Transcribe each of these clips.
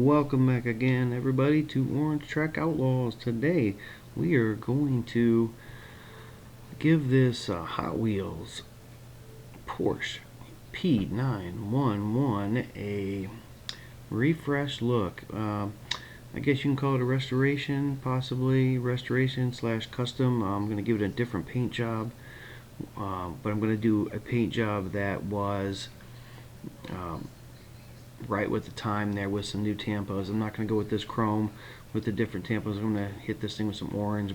Welcome back again, everybody, to Orange Track Outlaws. Today we are going to give this Hot Wheels Porsche P911 a refreshed look. I guess you can call it a restoration, possibly restoration slash custom. I'm going to give it a different paint job, but I'm going to do a paint job that was right with the time there with some new tampos. I'm not going to go with this chrome with the different tampos. I'm going to hit this thing with some orange,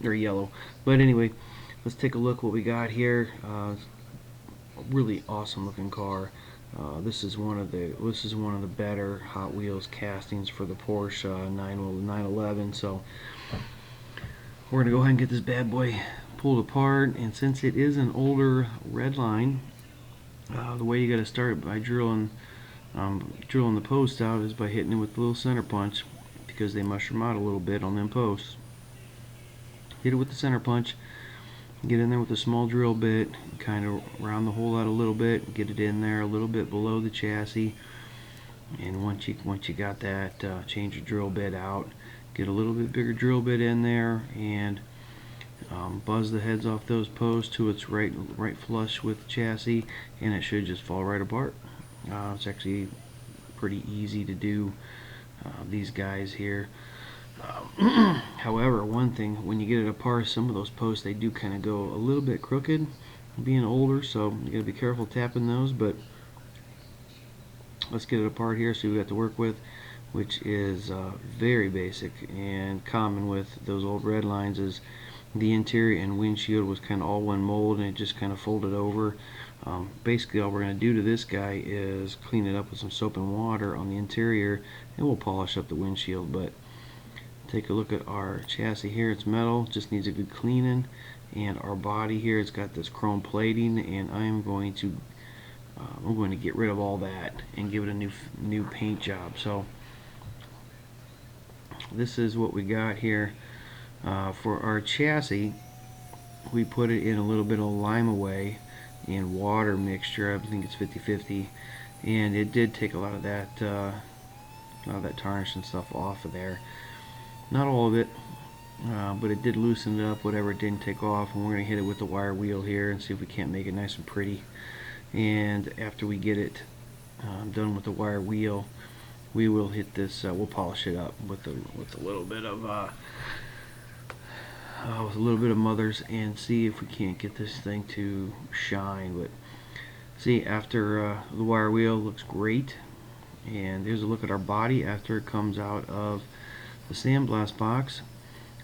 or yellow. But anyway, let's take a look what we got here. A really awesome looking car. This is one of the better Hot Wheels castings for the Porsche 911. So we're going to go ahead and get this bad boy pulled apart. And since it is an older Redline, the way you got to start it by drilling the post out is by hitting it with a little center punch, because they mushroom out a little bit on them posts. Hit it with the center punch, get in there with a small drill bit, kind of round the hole out a little bit, get it in there a little bit below the chassis, and once you got that, change your drill bit out, get a little bit bigger drill bit in there, and buzz the heads off those posts till it's right flush with the chassis, and it should just fall right apart. It's actually pretty easy to do these guys here. However, one thing, when you get it apart, some of those posts, they do kind of go a little bit crooked, being older, so you gotta be careful tapping those. But let's get it apart here, see what we got to work with, which is very basic and common with those old red lines. Is the interior and windshield was kind of all one mold, and it just kind of folded over. Basically all we're going to do to this guy is clean it up with some soap and water on the interior, and we'll polish up the windshield. But take a look at our chassis here. It's metal, just needs a good cleaning. And our body here, it's got this chrome plating, and I'm going to get rid of all that and give it a new paint job. So this is what we got here. For our chassis, we put it in a little bit of Lime-A-Way and water mixture. I think it's 50-50, and it did take a lot of that tarnish and stuff off of there. Not all of it, but it did loosen it up, whatever it didn't take off. And we're going to hit it with the wire wheel here and see if we can't make it nice and pretty. And after we get it done with the wire wheel, we will hit this, we'll polish it up with a little bit of Mother's, and see if we can't get this thing to shine. But see, after the wire wheel looks great. And here's a look at our body after it comes out of the sandblast box.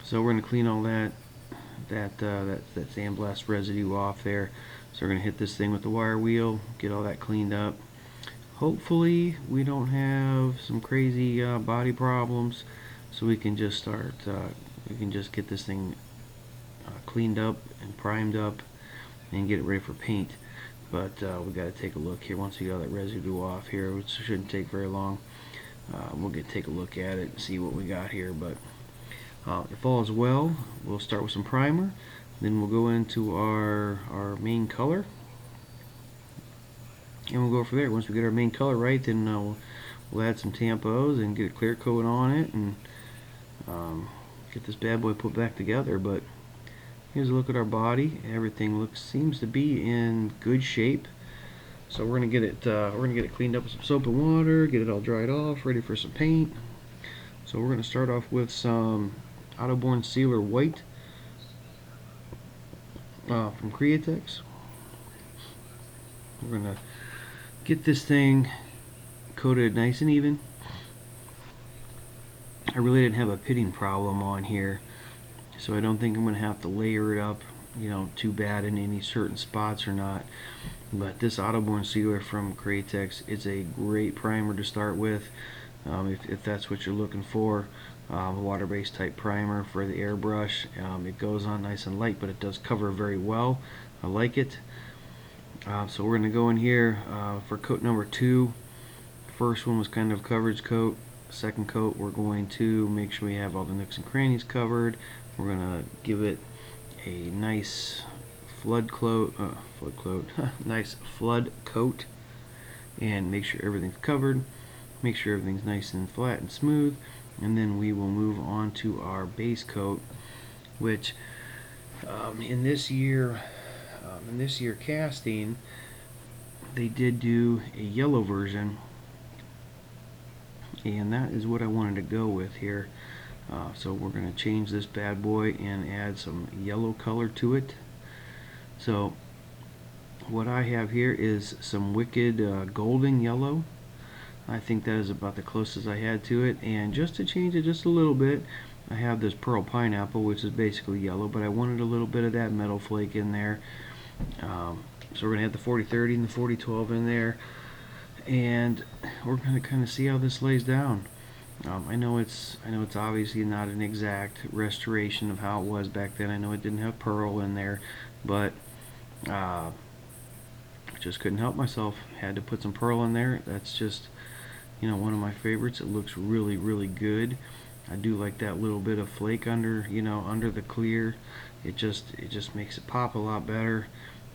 So we're going to clean all that sandblast residue off there. So we're going to hit this thing with the wire wheel, get all that cleaned up. Hopefully we don't have some crazy body problems, so we can just get this thing cleaned up and primed up and get it ready for paint. But we got to take a look here. Once we got that residue off here, which shouldn't take very long, we'll take a look at it and see what we got here. But if all is well, we'll start with some primer, then we'll go into our main color, and we'll go from there. Once we get our main color right, then we'll add some tampos and get a clear coat on it, and get this bad boy put back together. But here's a look at our body. Everything seems to be in good shape. So we're gonna get it cleaned up with some soap and water, get it all dried off, ready for some paint. So we're gonna start off with some Autoborn Sealer White from Createx. We're gonna get this thing coated nice and even. I really didn't have a pitting problem on here, so I don't think I'm going to have to layer it up, too bad in any certain spots or not. But this Autoborn Sealer from Createx is a great primer to start with, if that's what you're looking for. A water-based type primer for the airbrush. It goes on nice and light, but it does cover very well. I like it. So we're going to go in here for coat number 2. First one was kind of coverage coat. Second coat, we're going to make sure we have all the nooks and crannies covered. We're going to give it a nice flood coat, nice flood coat, and make sure everything's covered. make sure everything's nice and flat and smooth, and then we will move on to our base coat, which in this year casting, they did do a yellow version, and that is what I wanted to go with here. So we're going to change this bad boy and add some yellow color to it. So what I have here is some wicked golden yellow. I think that is about the closest I had to it, and just to change it just a little bit, I have this pearl pineapple, which is basically yellow, but I wanted a little bit of that metal flake in there. So we're going to have the 4030 and the 4012 in there, and we're going to kind of see how this lays down. I know it's obviously not an exact restoration of how it was back then. I know it didn't have pearl in there, but I just couldn't help myself. Had to put some pearl in there. That's just, you know, one of my favorites. It looks really, really good. I do like that little bit of flake under, you know, under the clear. It just makes it pop a lot better,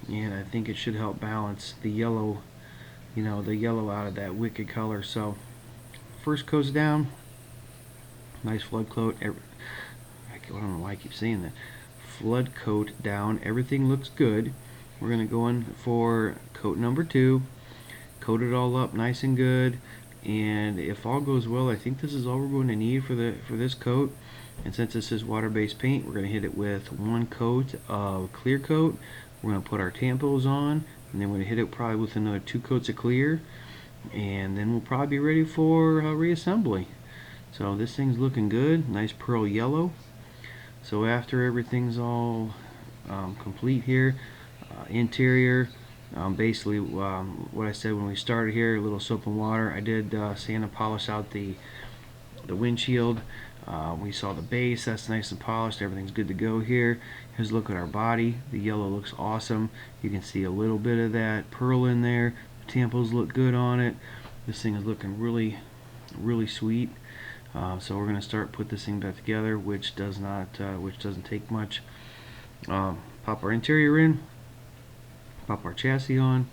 and I think it should help balance the yellow, you know, the yellow out of that wicked color. So first coat's down, nice flood coat. I don't know why I keep saying that. Flood coat down. Everything looks good. We're gonna go in for coat number 2. Coat it all up nice and good. And if all goes well, I think this is all we're going to need for this coat. And since this is water-based paint, we're going to hit it with 1 coat of clear coat. We're going to put our tampos on, and then we're going to hit it probably with another 2 coats of clear, and then we'll probably be ready for reassembly. So this thing's looking good, nice pearl yellow. So after everything's all complete here, interior. Basically, what I said when we started here, a little soap and water. I did sand and polish out the windshield. We saw the base, that's nice and polished. Everything's good to go here. Here's a look at our body. The yellow looks awesome. You can see a little bit of that pearl in there. The tampos look good on it. This thing is looking really, really sweet. So we're going to start put this thing back together, which doesn't take much. Pop our interior in. Pop our chassis on,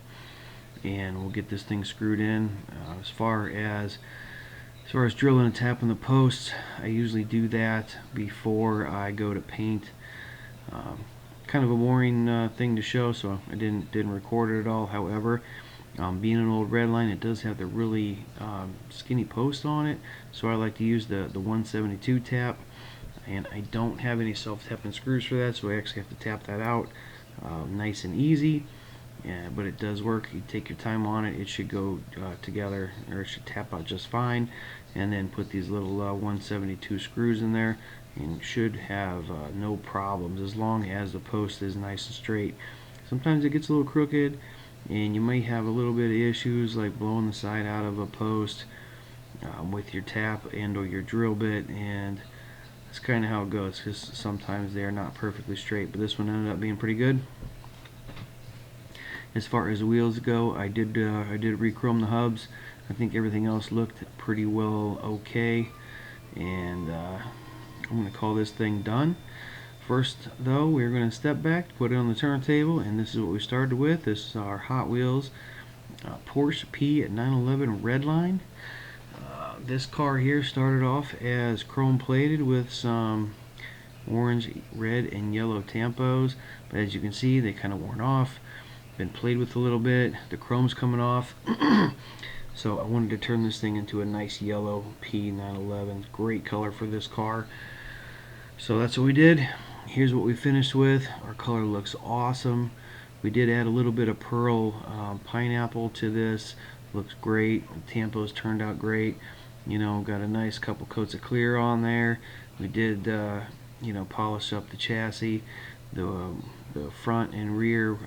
and we'll get this thing screwed in. As far as drilling and tapping the posts, I usually do that before I go to paint. Kind of a boring thing to show, so I didn't record it at all. However, being an old Redline, it does have the really skinny post on it, so I like to use the 172 tap, and I don't have any self-tapping screws for that, so I actually have to tap that out nice and easy. Yeah, but it does work. You take your time on it, it should go together, or it should tap out just fine. And then put these little 172 screws in there, and you should have no problems as long as the post is nice and straight. Sometimes it gets a little crooked, and you might have a little bit of issues like blowing the side out of a post with your tap and or your drill bit, and that's kind of how it goes, because sometimes they're not perfectly straight. But this one ended up being pretty good. As far as the wheels go, I did re-chrome the hubs. I think everything else looked pretty well okay, and I'm going to call this thing done. First, though, we're going to step back, put it on the turntable, and this is what we started with. This is our Hot Wheels Porsche P911 Redline. This car here started off as chrome plated with some orange, red, and yellow tampos, but as you can see, they kind of worn off. Been played with a little bit. The chrome's coming off. So I wanted to turn this thing into a nice yellow P911. Great color for this car. So that's what we did. Here's what we finished with. Our color looks awesome. We did add a little bit of pearl pineapple to this. Looks great. The tampos turned out great. You know, got a nice couple coats of clear on there. We did, you know, polish up the chassis. The front and rear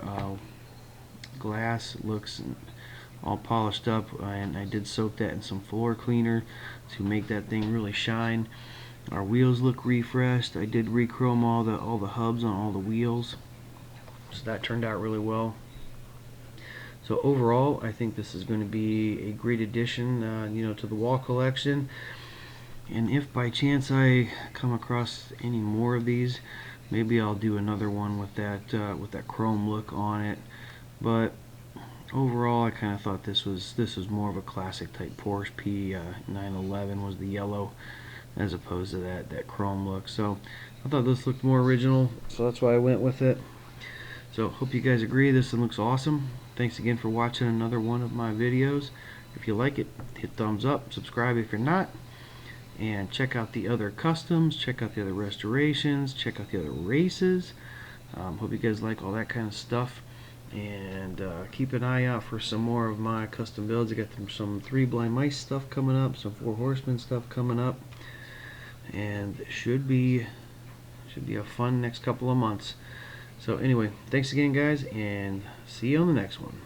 glass looks all polished up, and I did soak that in some floor cleaner to make that thing really shine. Our wheels look refreshed. I did re-chrome all the hubs on all the wheels, so that turned out really well. So overall, I think this is going to be a great addition, you know, to the wall collection. And if by chance I come across any more of these, maybe I'll do another one with that chrome look on it. But overall, I kind of thought this was more of a classic type Porsche P911 was the yellow, as opposed to that chrome look. So I thought this looked more original, so that's why I went with it. So hope you guys agree. This one looks awesome. Thanks again for watching another one of my videos. If you like it, hit thumbs up, subscribe if you're not, and check out the other customs, check out the other restorations, check out the other races. Hope you guys like all that kind of stuff, and keep an eye out for some more of my custom builds. I got some 3 Blind Mice stuff coming up, some 4 Horsemen stuff coming up, and it should be a fun next couple of months. So anyway, thanks again guys, and see you on the next one.